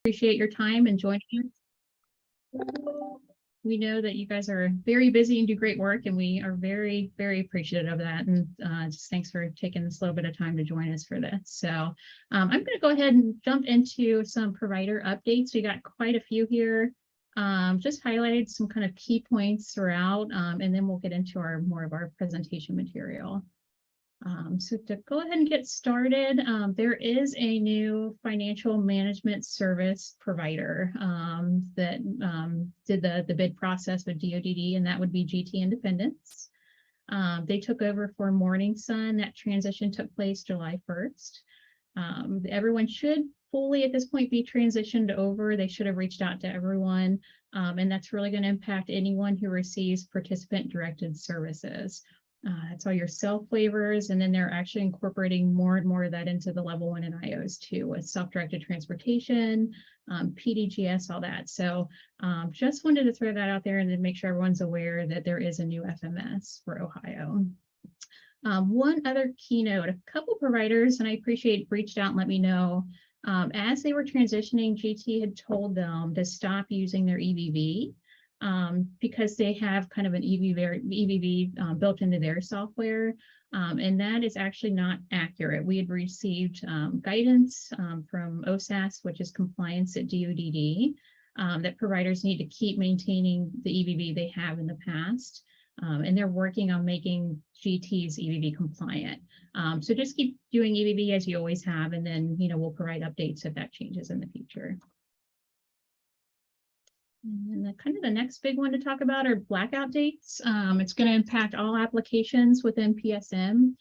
Appreciate your time and joining us. We know that you guys are very busy and do great work, and we are very, very appreciative of that. And just thanks for taking this little bit of time to join us for this. So I'm going to go ahead and jump into some provider updates. We got quite a few here. Just highlighted some kind of key points throughout, and then we'll get into more of our presentation material. So to go ahead and get started, there is a new financial management service provider that did the bid process with DoDD, and that would be GT Independence. They took over for Morning Sun. That transition took place July 1st. Everyone should fully at this point be transitioned over. They should have reached out to everyone, and that's really going to impact anyone who receives participant-directed services. It's all your self waivers, and then they're actually incorporating more and more of that into the level 1 NIOs too, with self-directed transportation, PDGS, all that. So just wanted to throw that out there and then make sure everyone's aware that there is a new FMS for Ohio. One other keynote, a couple providers, and I appreciate, reached out and let me know, as they were transitioning, GT had told them to stop using their EVV. Because they have kind of an EVV built into their software, and that is actually not accurate. We had received guidance from OSAS, which is compliance at DoDD, that providers need to keep maintaining the EVV they have in the past, and they're working on making GT's EVV compliant. So just keep doing EVV as you always have, and then we'll provide updates if that changes in the future. And the next big one to talk about are blackout dates. It's going to impact all applications within PSM.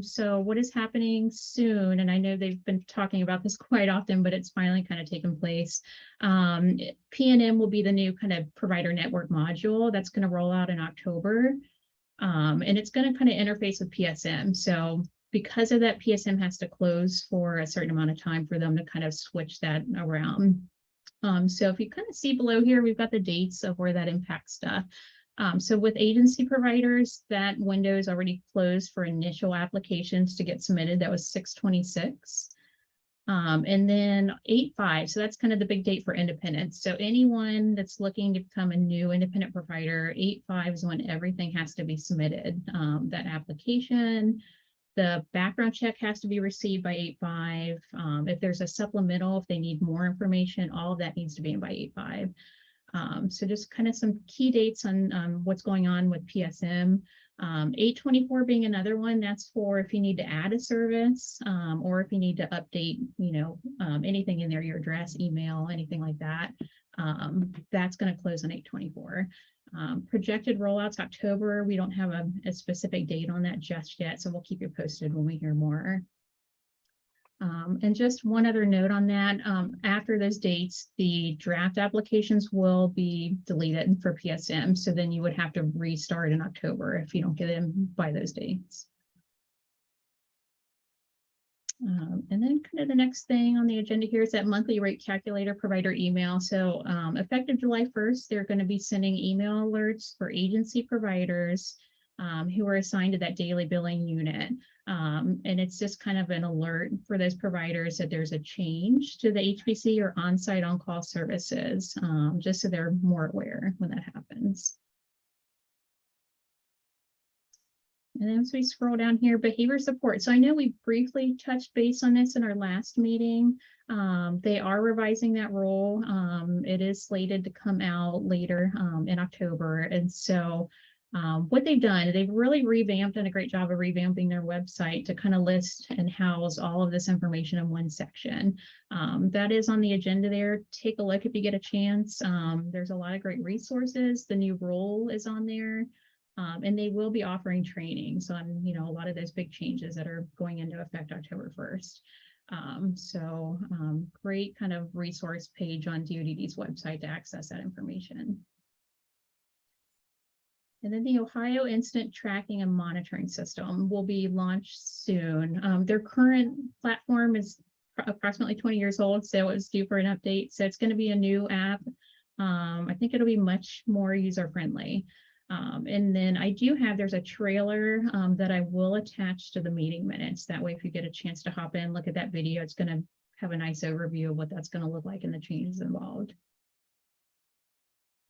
So what is happening soon, and I know they've been talking about this quite often, but it's finally kind of taken place. PNM will be the new kind of provider network module that's going to roll out in October. And it's going to kind of interface with PSM. So because of that, PSM has to close for a certain amount of time for them to kind of switch that around. So if you kind of see below here, we've got the dates of where that impacts stuff. So with agency providers, that window is already closed for initial applications to get submitted. That was 6/26. And then 8/5, so that's kind of the big date for independents. So anyone that's looking to become a new independent provider, 8/5 is when everything has to be submitted. That application, the background check has to be received by 8/5. If there's a supplemental, if they need more information, all of that needs to be in by 8/5. So just kind of some key dates on what's going on with PSM. 8/24 being another one, that's for if you need to add a service, or if you need to update, anything in there, your address, email, anything like that. That's going to close on 8/24. Projected rollouts October. We don't have a specific date on that just yet, so we'll keep you posted when we hear more. And just one other note on that, after those dates, the draft applications will be deleted for PSM, so then you would have to restart in October if you don't get in by those dates. And then kind of the next thing on the agenda here is that monthly rate calculator provider email. So effective July 1st, they're going to be sending email alerts for agency providers who are assigned to that daily billing unit. And it's just kind of an alert for those providers that there's a change to the HBC or on-site on-call services, just so they're more aware when that happens. And then as we scroll down here, behavior support. So I know we briefly touched base on this in our last meeting. They are revising that rule. It is slated to come out later in October. And so what they've done, they've really revamped, done a great job of revamping their website to kind of list and house all of this information in one section. That is on the agenda there. Take a look if you get a chance. There's a lot of great resources. The new rule is on there. And they will be offering trainings on, a lot of those big changes that are going into effect October 1st. So great kind of resource page on DoDD's website to access that information. And then the Ohio Incident Tracking and Monitoring System will be launched soon. Their current platform is approximately 20 years old, so it's due for an update. So it's going to be a new app. I think it'll be much more user-friendly. And then there's a trailer that I will attach to the meeting minutes. That way, if you get a chance to hop in, look at that video, it's going to have a nice overview of what that's going to look like and the changes involved.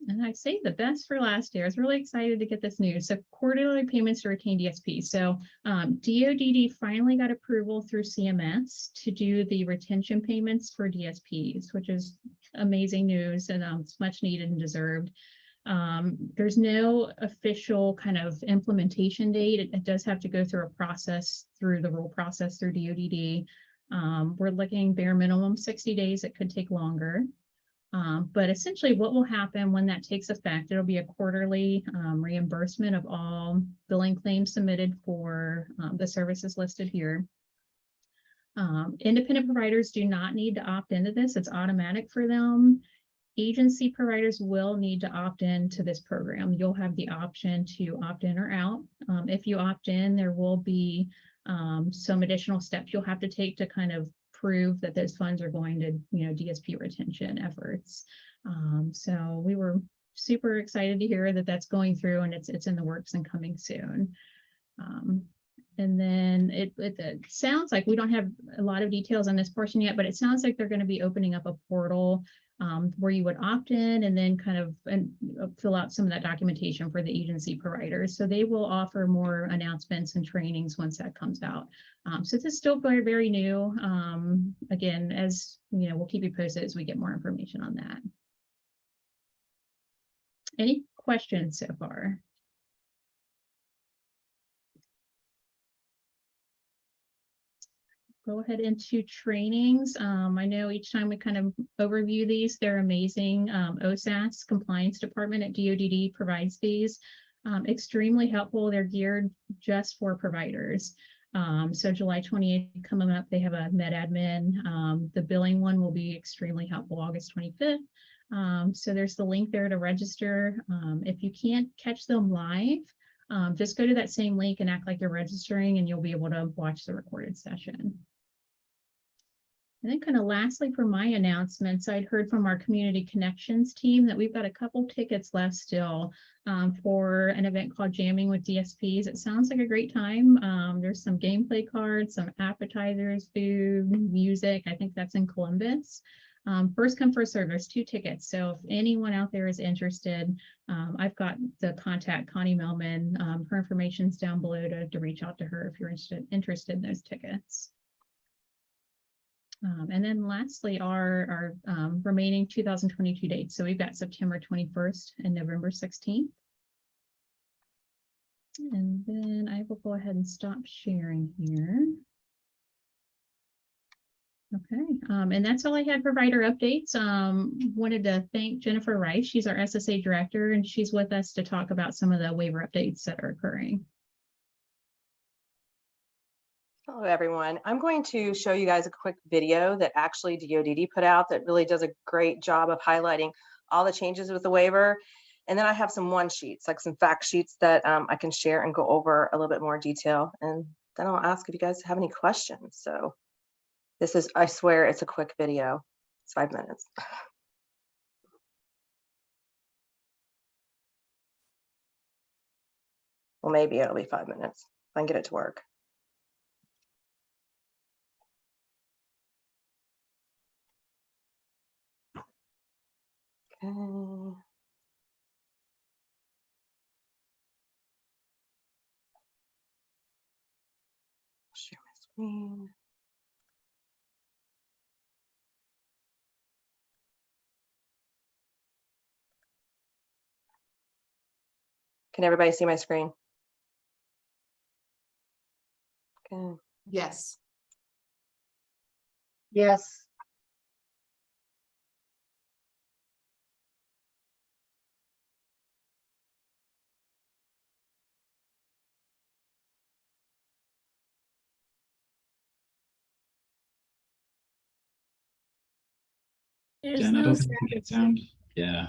And I saved the best for last year. I was really excited to get this news. So quarterly payments to retain DSP. So DODD finally got approval through CMS to do the retention payments for DSPs, which is amazing news, and it's much needed and deserved. There's no official kind of implementation date. It does have to go through a process, through the rule process through DODD. We're looking bare minimum 60 days. It could take longer. But essentially what will happen when that takes effect, it'll be a quarterly reimbursement of all billing claims submitted for the services listed here. Independent providers do not need to opt into this. It's automatic for them. Agency providers will need to opt into this program. You'll have the option to opt in or out. If you opt in, there will be some additional steps you'll have to take to kind of prove that those funds are going to, DSP retention efforts. So we were super excited to hear that that's going through, and it's in the works and coming soon. And then it sounds like we don't have a lot of details on this portion yet, but it sounds like they're going to be opening up a portal where you would opt in and then kind of fill out some of that documentation for the agency providers. So they will offer more announcements and trainings once that comes out. So this is still very, very new. Again, as we'll keep you posted as we get more information on that. Any questions so far? Go ahead into trainings. I know each time we kind of overview these, they're amazing. OSAS Compliance Department at DODD provides these. Extremely helpful. They're geared just for providers. So July 28th coming up, they have a med admin. The billing one will be extremely helpful August 25th. So there's the link there to register. If you can't catch them live, just go to that same link and act like you're registering, and you'll be able to watch the recorded session. And then kind of lastly, for my announcements, I'd heard from our community connections team that we've got a couple tickets left still for an event called Jamming with DSPs. It sounds like a great time. There's some gameplay cards, some appetizers, food, music. I think that's in Columbus. First come, first serve. There's 2 tickets. So if anyone out there is interested, I've got the contact Connie Melman. Her information's down below to reach out to her if you're interested in those tickets. And then lastly, our remaining 2022 dates. So we've got September 21st and November 16th. And then I will go ahead and stop sharing here. Okay, and that's all I had for provider updates. Wanted to thank Jennifer Rice. She's our SSA director, and she's with us to talk about some of the waiver updates that are occurring. Hello, everyone. I'm going to show you guys a quick video that actually DODD put out that really does a great job of highlighting all the changes with the waiver. And then I have some one sheets, like some fact sheets that I can share and go over a little bit more detail. And then I'll ask if you guys have any questions. So this is, I swear, it's a quick video. It's 5 minutes. Well, maybe it'll be 5 minutes if I can get it to work. Okay. Share my screen. Can everybody see my screen? Okay. Yes. Yes. Jen, I don't think we get sound. Yeah.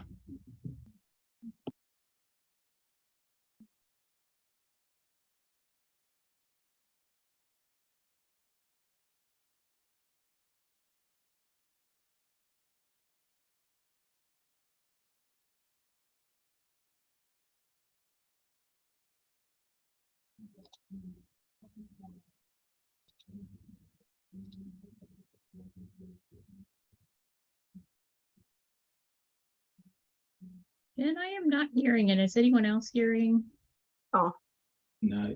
And I am not hearing it. Is anyone else hearing? Oh, No.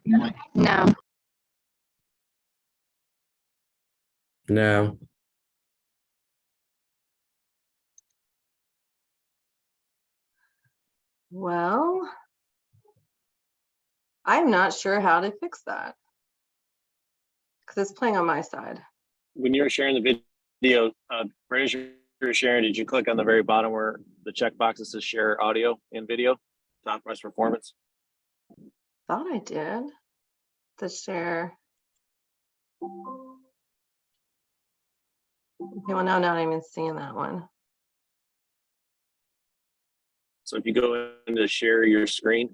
Mike, no. No. Well, I'm not sure how to fix that. Because it's playing on my side. When you were sharing the video, British, you were sharing, did you click on the very bottom where the checkbox that says share audio and video, top price performance? Thought I did. The share. Okay, well, now I'm not even seeing that one. So if you go into share your screen,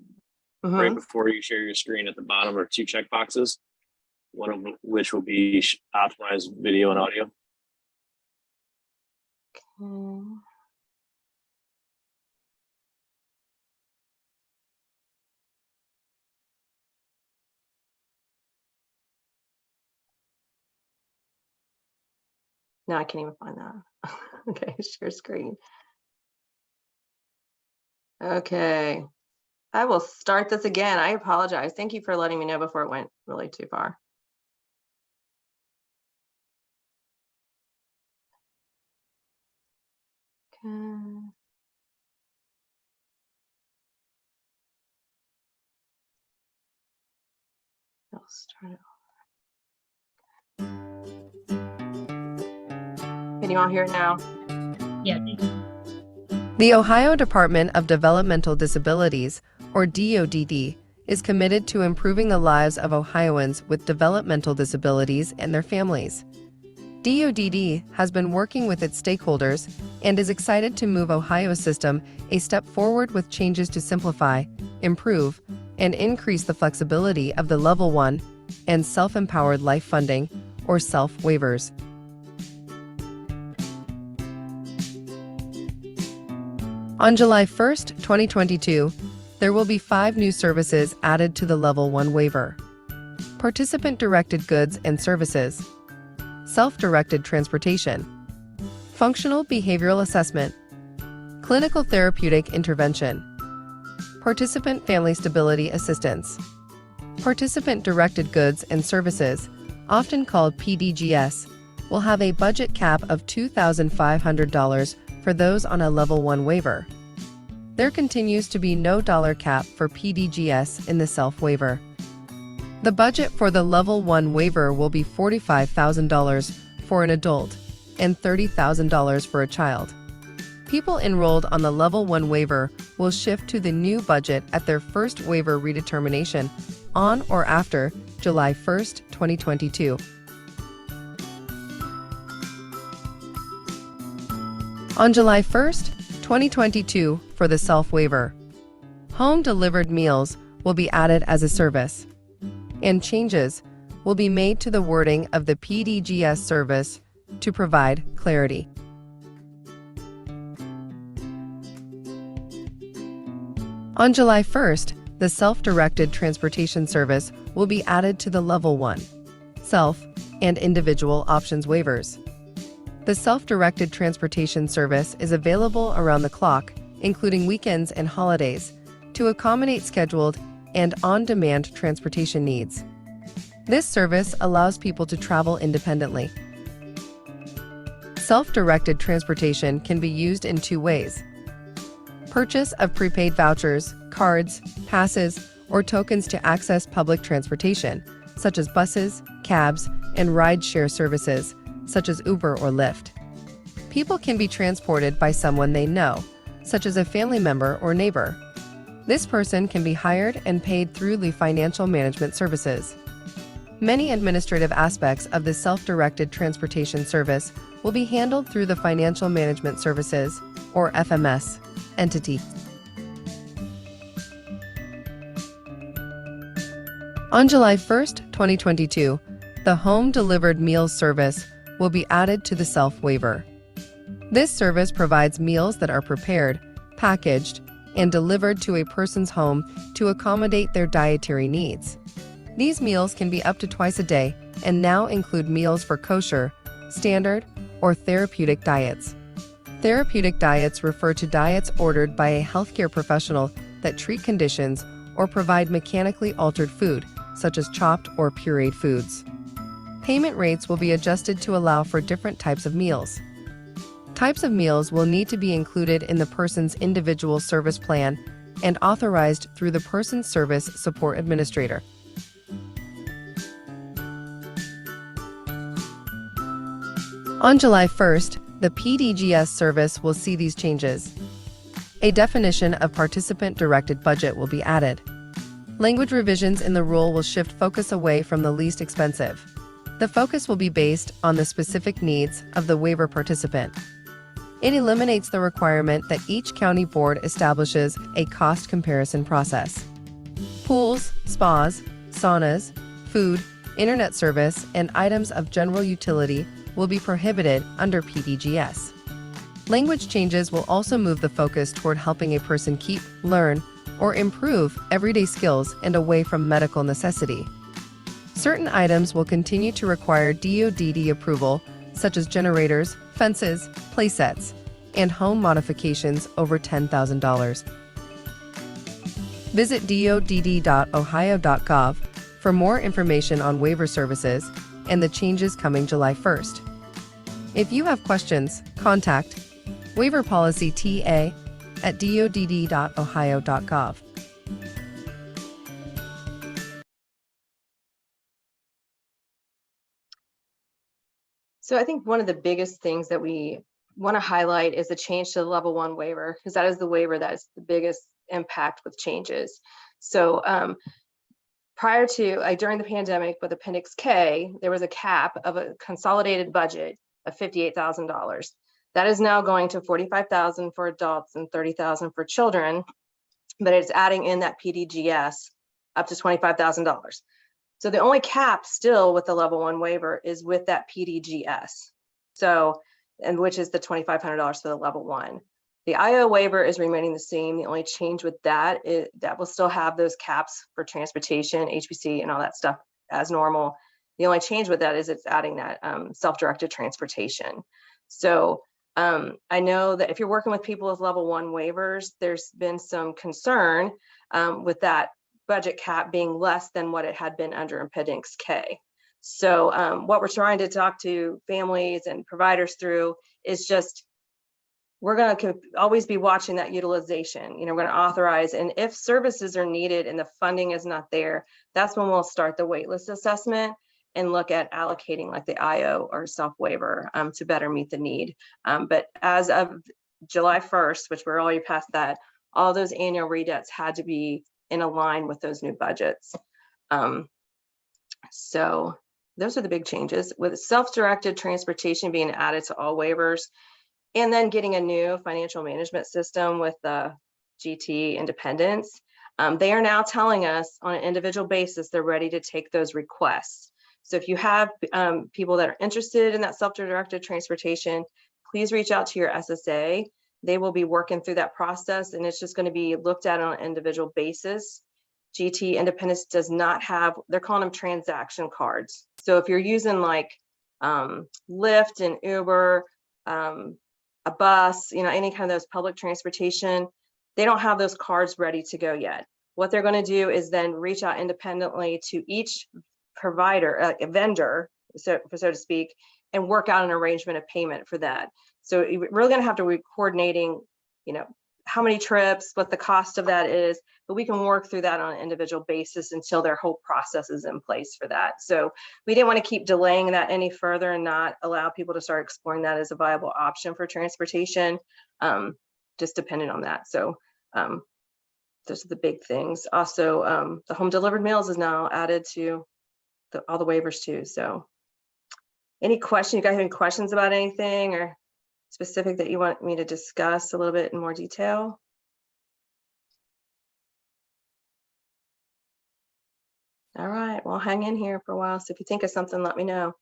right Mhm. before you share your screen at the bottom are two checkboxes, one of which will be optimize video and audio. Okay. No, I can't even find that. Okay, share screen. Okay. I will start this again. I apologize. Thank you for letting me know before it went really too far. Okay. I'll start it over. Can you all hear it now? Yeah. The Ohio Department of Developmental Disabilities, or DODD, is committed to improving the lives of Ohioans with developmental disabilities and their families. DODD has been working with its stakeholders and is excited to move Ohio's system a step forward with changes to simplify, improve, and increase the flexibility of the Level 1 and Self-Empowered Life Funding, or SELF waivers. On July 1st, 2022, there will be 5 new services added to the Level 1 waiver. Participant-directed goods and services, self-directed transportation, functional behavioral assessment, clinical therapeutic intervention, participant family stability assistance, participant-directed goods and services, often called PDGS, will have a budget cap of $2,500 for those on a Level 1 waiver. There continues to be no dollar cap for PDGS in the SELF waiver. The budget for the Level 1 waiver will be $45,000 for an adult and $30,000 for a child. People enrolled on the Level 1 waiver will shift to the new budget at their first waiver redetermination on or after July 1st, 2022. On July 1st, 2022, for the SELF waiver, home-delivered meals will be added as a service, and changes will be made to the wording of the PDGS service to provide clarity. On July 1st, the self-directed transportation service will be added to the Level 1, Self, and Individual Options waivers. The self-directed transportation service is available around the clock, including weekends and holidays, to accommodate scheduled and on-demand transportation needs. This service allows people to travel independently. Self-directed transportation can be used in 2 ways. Purchase of prepaid vouchers, cards, passes, or tokens to access public transportation, such as buses, cabs, and ride-share services, such as Uber or Lyft. People can be transported by someone they know, such as a family member or neighbor. This person can be hired and paid through the financial management services. Many administrative aspects of the self-directed transportation service will be handled through the Financial Management Services, or FMS, entity. On July 1st, 2022, the home-delivered meals service will be added to the SELF waiver. This service provides meals that are prepared, packaged, and delivered to a person's home to accommodate their dietary needs. These meals can be up to twice a day and now include meals for kosher, standard, or therapeutic diets. Therapeutic diets refer to diets ordered by a healthcare professional that treat conditions or provide mechanically altered food, such as chopped or pureed foods. Payment rates will be adjusted to allow for different types of meals. Types of meals will need to be included in the person's individual service plan and authorized through the person's service support administrator. On July 1st, the PDGS service will see these changes. A definition of participant-directed budget will be added. Language revisions in the rule will shift focus away from the least expensive. The focus will be based on the specific needs of the waiver participant. It eliminates the requirement that each county board establishes a cost comparison process. Pools, spas, saunas, food, internet service, and items of general utility will be prohibited under PDGS. Language changes will also move the focus toward helping a person keep, learn, or improve everyday skills and away from medical necessity. Certain items will continue to require DODD approval, such as generators, fences, playsets, and home modifications over $10,000. Visit dodd.ohio.gov for more information on waiver services and the changes coming July 1st. If you have questions, contact Waiver Policy TA at dodd.ohio.gov. So I think one of the biggest things that we want to highlight is the change to the level 1 waiver, because that is the waiver that is the biggest impact with changes. So prior to, during the pandemic with Appendix K, there was a cap of a consolidated budget of $58,000. That is now going to $45,000 for adults and $30,000 for children, but it's adding in that PDGS up to $25,000. So the only cap still with the level 1 waiver is with that PDGS. So, and which is the $2,500 for the level 1. The IO waiver is remaining the same. The only change with that is that will still have those caps for transportation, HBC, and all that stuff as normal. The only change with that is it's adding that self-directed transportation. So I know that if you're working with people with level 1 waivers, there's been some concern with that budget cap being less than what it had been under Appendix K. So what we're trying to talk to families and providers through is just, we're going to always be watching that utilization. We're going to authorize, and if services are needed and the funding is not there, that's when we'll start the waitlist assessment and look at allocating like the IO or self waiver to better meet the need. But as of July 1st, which we're already past that, all those annual redebts had to be in line with those new budgets. So those are the big changes, with self-directed transportation being added to all waivers, and then getting a new financial management system with the GT Independence. They are now telling us on an individual basis they're ready to take those requests. So if you have people that are interested in that self-directed transportation, please reach out to your SSA. They will be working through that process, and it's just going to be looked at on an individual basis. GT Independence does not have, they're calling them transaction cards. So if you're using like Lyft and Uber, a bus, any kind of those public transportation, they don't have those cards ready to go yet. What they're going to do is then reach out independently to each provider, a vendor, so to speak, and work out an arrangement of payment for that. So we're really going to have to be coordinating, how many trips, what the cost of that is, but we can work through that on an individual basis until their whole process is in place for that. So we didn't want to keep delaying that any further and not allow people to start exploring that as a viable option for transportation, just dependent on that. So those are the big things. Also, the home delivered meals is now added to all the waivers too. So any question, you guys have any questions about anything or specific that you want me to discuss a little bit in more detail? All right, well, hang in here for a while. So if you think of something, let me know.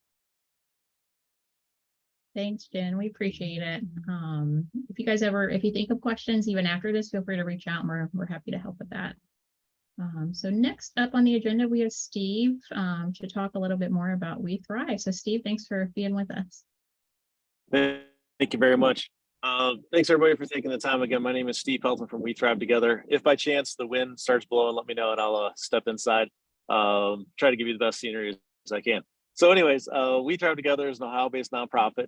Thanks, Jen. We appreciate it. If you think of questions even after this, feel free to reach out, and we're happy to help with that. So next up on the agenda, we have Steve to talk a little bit more about We Thrive. So Steve, thanks for being with us. Thank you very much. Thanks everybody for taking the time. Again, my name is Steve Pelton from We Thrive Together. If by chance the wind starts blowing, let me know and I'll step inside. Try to give you the best scenery as I can. So anyways, We Thrive Together is an Ohio-based nonprofit.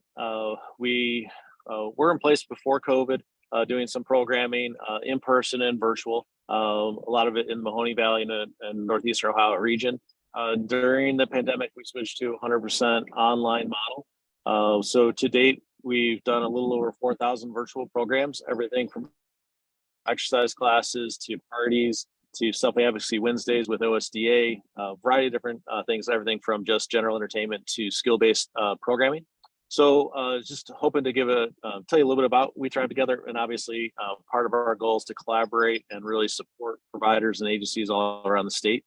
We were in place before COVID, doing some programming in person and virtual, a lot of it in the Mahoney Valley and Northeastern Ohio region. During the pandemic, we switched to 100% online model. So to date, we've done a little over 4,000 virtual programs, everything from exercise classes to parties to self-advocacy Wednesdays with OSDA, a variety of different things, everything from just general entertainment to skill-based programming. So just hoping to tell you a little bit about We Thrive Together, and obviously part of our goal is to collaborate and really support providers and agencies all around the state.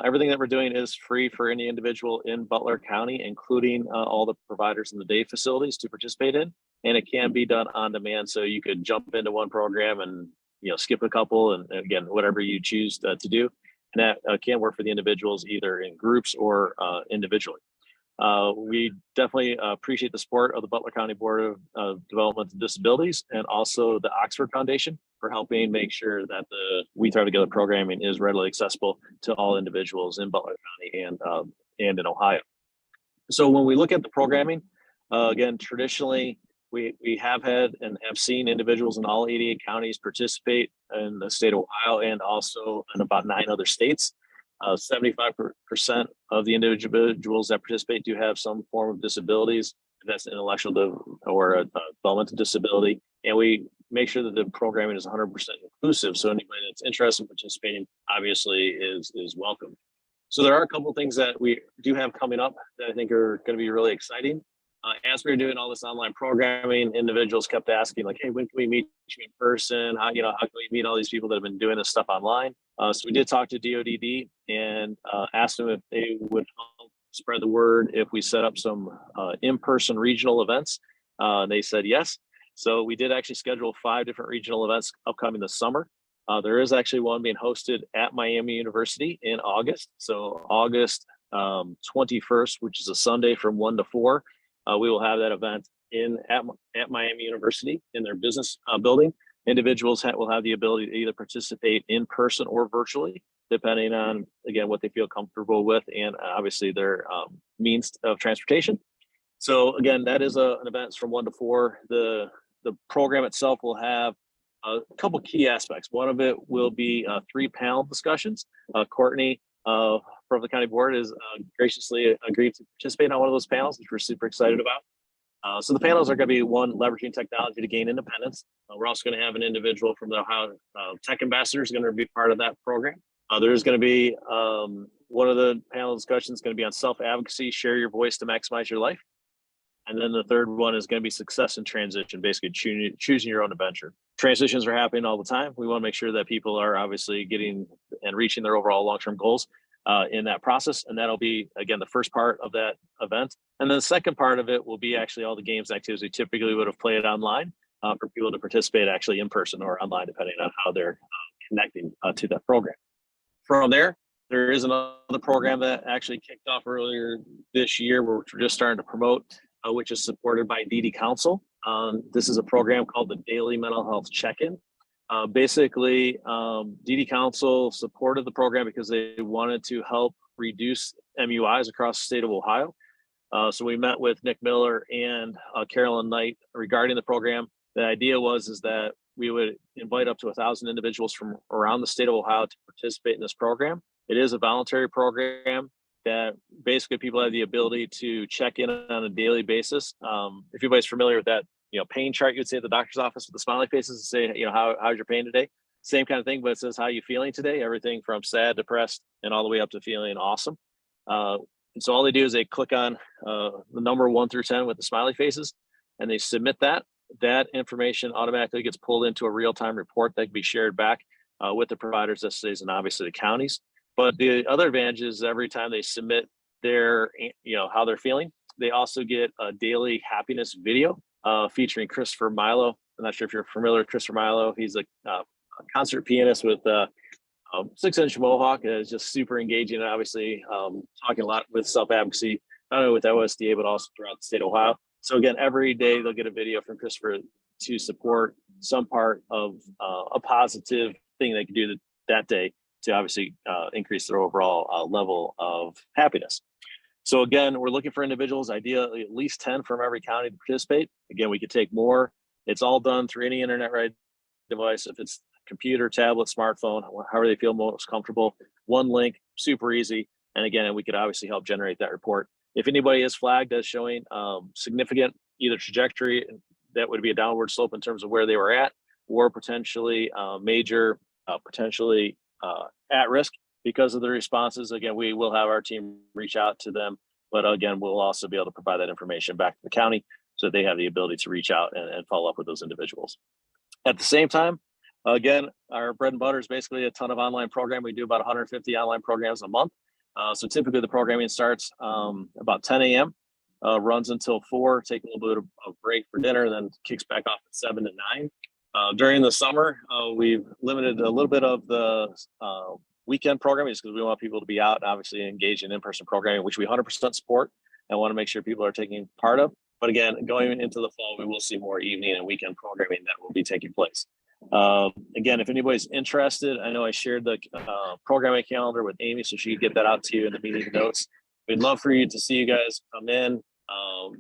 Everything that we're doing is free for any individual in Butler County, including all the providers in the day facilities to participate in, and it can be done on demand. So you could jump into one program and skip a couple, and again, whatever you choose to do, and that can work for the individuals either in groups or individually. We definitely appreciate the support of the Butler County Board of Development and Disabilities and also the Oxford Foundation for helping make sure that the We Thrive Together programming is readily accessible to all individuals in Butler County and in Ohio. So when we look at the programming, again, traditionally, we have had and have seen individuals in all 88 counties participate in the state of Ohio and also in about 9 other states. 75% of the individuals that participate do have some form of disabilities. That's intellectual or a developmental disability. And we make sure that the programming is 100% inclusive. So anybody that's interested in participating obviously is welcome. So there are a couple of things that we do have coming up that I think are going to be really exciting. As we were doing all this online programming, individuals kept asking like, hey, when can we meet you in person? How can we meet all these people that have been doing this stuff online? So we did talk to DODD and asked them if they would help spread the word if we set up some in-person regional events. They said yes. So we did actually schedule 5 different regional events upcoming this summer. There is actually one being hosted at Miami University in August. So August 21st, which is a Sunday from 1 to 4. We will have that event at Miami University in their business building. Individuals will have the ability to either participate in person or virtually, depending on, again, what they feel comfortable with and obviously their means of transportation. So again, that is an event from 1 to 4. The program itself will have a couple key aspects. One of it will be 3 panel discussions. Courtney from the county board is graciously agreed to participate on one of those panels, which we're super excited about. So the panels are going to be one, leveraging technology to gain independence. We're also going to have an individual from the Ohio Tech Ambassadors going to be part of that program. There's going to be one of the panel discussions going to be on self-advocacy, share your voice to maximize your life. And then the third one is going to be success in transition, basically choosing your own adventure. Transitions are happening all the time. We want to make sure that people are obviously getting and reaching their overall long-term goals in that process. And that'll be, again, the first part of that event. And then the second part of it will be actually all the games and activities we typically would have played online for people to participate actually in person or online, depending on how they're connecting to that program. From there is another program that actually kicked off earlier this year where we're just starting to promote, which is supported by DD Council. This is a program called the Daily Mental Health Check-In. Basically, DD Council supported the program because they wanted to help reduce MUIs across the state of Ohio. So we met with Nick Miller and Carolyn Knight regarding the program. The idea is that we would invite up to 1,000 individuals from around the state of Ohio to participate in this program. It is a voluntary program that basically people have the ability to check in on a daily basis. If anybody's familiar with that, pain chart you'd say at the doctor's office with the smiley faces and say, how's your pain today? Same kind of thing, but it says, how are you feeling today? Everything from sad, depressed, and all the way up to feeling awesome. And so all they do is they click on the number 1 through 10 with the smiley faces, and they submit that. That information automatically gets pulled into a real-time report that can be shared back with the providers, SSAs, and obviously the counties. But the other advantage is every time they submit their, how they're feeling, they also get a daily happiness video featuring Christopher Milo. I'm not sure if you're familiar with Christopher Milo. He's a concert pianist with 6-inch mohawk. Is just super engaging and obviously talking a lot with self-advocacy, not only with OSDA, but also throughout the state of Ohio. So again, every day they'll get a video from Christopher to support some part of a positive thing they can do that day to obviously increase their overall level of happiness. So again, we're looking for individuals, ideally at least 10 from every county to participate. Again, we could take more. It's all done through any internet right device. If it's computer, tablet, smartphone, however they feel most comfortable, one link, super easy. And again, we could obviously help generate that report. If anybody is flagged as showing significant either trajectory that would be a downward slope in terms of where they were at, or potentially major, potentially at risk because of the responses, again, we will have our team reach out to them. But again, we'll also be able to provide that information back to the county so that they have the ability to reach out and follow up with those individuals. At the same time, again, our bread and butter is basically a ton of online programming. We do about 150 online programs a month. So typically the programming starts about 10 a.m., runs until 4, take a little bit of a break for dinner, then kicks back off at 7 to 9. During the summer, we've limited a little bit of the weekend programming just because we want people to be out and obviously engage in in-person programming, which we 100% support and want to make sure people are taking part of. But again, going into the fall, we will see more evening and weekend programming that will be taking place. Again, if anybody's interested, I know I shared the programming calendar with Amy, so she could get that out to you in the meeting notes. We'd love for you to see you guys come in.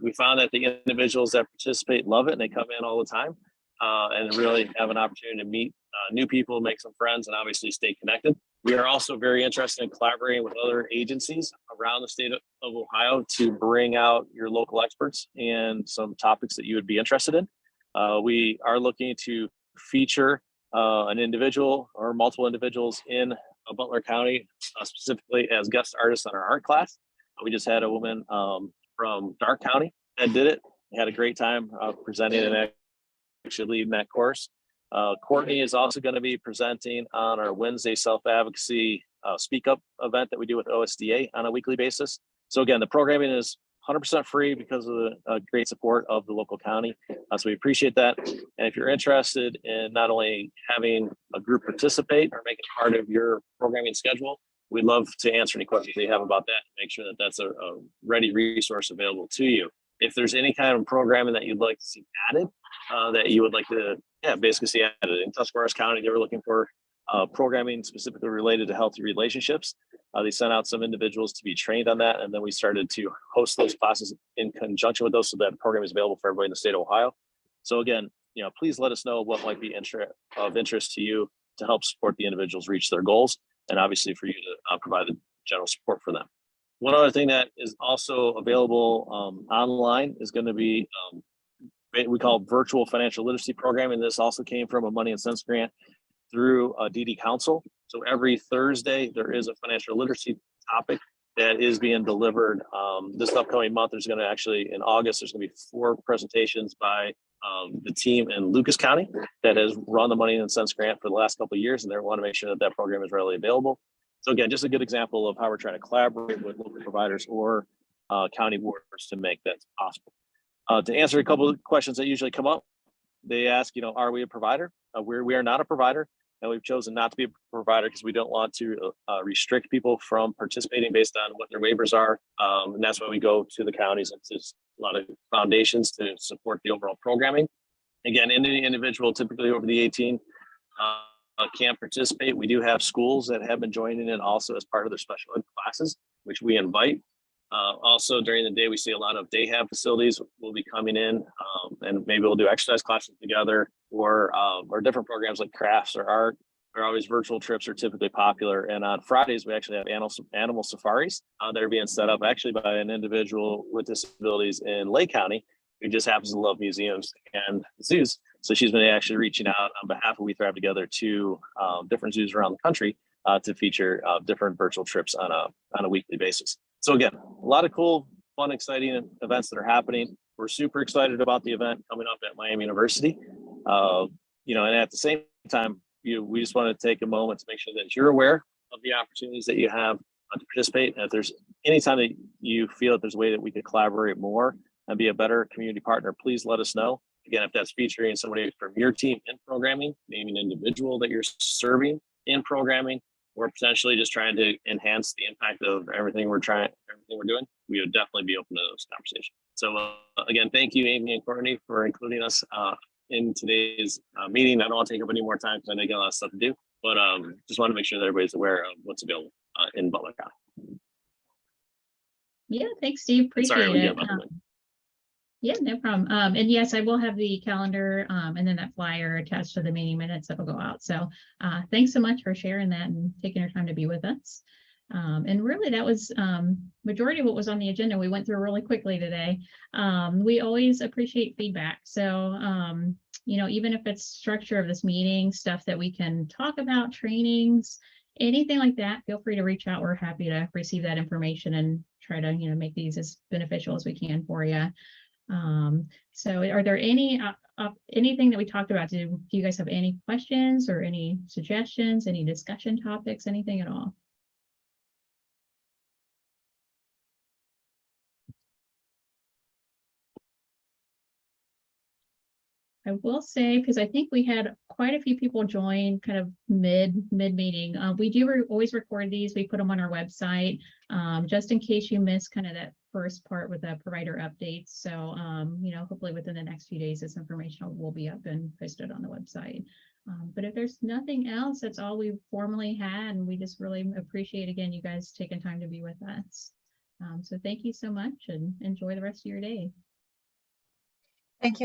We found that the individuals that participate love it and they come in all the time and really have an opportunity to meet new people, make some friends, and obviously stay connected. We are also very interested in collaborating with other agencies around the state of Ohio to bring out your local experts and some topics that you would be interested in. We are looking to feature an individual or multiple individuals in Butler County, specifically as guest artists on our art class. We just had a woman from Darke County that did it. We had a great time presenting and actually leading that course. Courtney is also going to be presenting on our Wednesday self-advocacy speak up event that we do with OSDA on a weekly basis. So again, the programming is 100% free because of the great support of the local county. So we appreciate that. And if you're interested in not only having a group participate or make it part of your programming schedule, we'd love to answer any questions you have about that. Make sure that that's a ready resource available to you. If there's any kind of programming that you'd like to see added, that you would like to basically see added. In Tuscarawas County, they were looking for programming specifically related to healthy relationships. They sent out some individuals to be trained on that, and then we started to host those classes in conjunction with those so that program is available for everybody in the state of Ohio. So again, please let us know what might be of interest to you to help support the individuals reach their goals, and obviously for you to provide the general support for them. One other thing that is also available online is going to be we call virtual financial literacy program, and this also came from a Money and Sense grant through DD Council. So every Thursday there is a financial literacy topic that is being delivered. This upcoming month, there's going to actually in August, there's going to be 4 presentations by the team in Lucas County that has run the Money and Sense grant for the last couple of years, and they want to make sure that that program is readily available. So again, just a good example of how we're trying to collaborate with local providers or county boards to make that possible. To answer a couple of questions that usually come up, they ask, are we a provider? We are not a provider, and we've chosen not to be a provider because we don't want to restrict people from participating based on what their waivers are. And that's why we go to the counties and to a lot of foundations to support the overall programming. Again, any individual typically over the 18 can't participate. We do have schools that have been joining in also as part of their special ed classes, which we invite. Also during the day, we see a lot of day hab facilities will be coming in, and maybe we'll do exercise classes together or different programs like crafts or art. Or always virtual trips are typically popular. And on Fridays, we actually have animal safaris that are being set up actually by an individual with disabilities in Lake County who just happens to love museums and zoos. So she's been actually reaching out on behalf of We Thrive Together to different zoos around the country to feature different virtual trips on a weekly basis. So again, a lot of cool, fun, exciting events that are happening. We're super excited about the event coming up at Miami University. And at the same time, we just want to take a moment to make sure that you're aware of the opportunities that you have to participate. And if there's any time that you feel that there's a way that we could collaborate more and be a better community partner, please let us know. Again, if that's featuring somebody from your team in programming, maybe an individual that you're serving in programming, or potentially just trying to enhance the impact of everything we're doing, we would definitely be open to those conversations. So again, thank you, Amy and Courtney, for including us in today's meeting. I don't want to take up any more time because I know you got a lot of stuff to do, but just want to make sure that everybody's aware of what's available in Butler County. Yeah, thanks, Steve. And sorry, Appreciate we it. get about the win. Yeah, no problem. And yes, I will have the calendar and then that flyer attached to the meeting minutes that'll go out. So thanks so much for sharing that and taking your time to be with us. And really that was majority of what was on the agenda. We went through really quickly today. We always appreciate feedback. So, you know, even if it's structure of this meeting, stuff that we can talk about, trainings, anything like that, feel free to reach out. We're happy to receive that information and try to, you know, make these as beneficial as we can for you. So are there any anything that we talked about? Do you guys have any questions or any suggestions, any discussion topics, anything at all? I will say, because I think we had quite a few people join kind of mid meeting. We do always record these. We put them on our website just in case you miss kind of that first part with the provider updates. So, you know, hopefully within the next few days, this information will be up and posted on the website. But if there's nothing else, that's all we formally had. And we just really appreciate, again, you guys taking time to be with us. So thank you so much and enjoy the rest of your day. Thank you.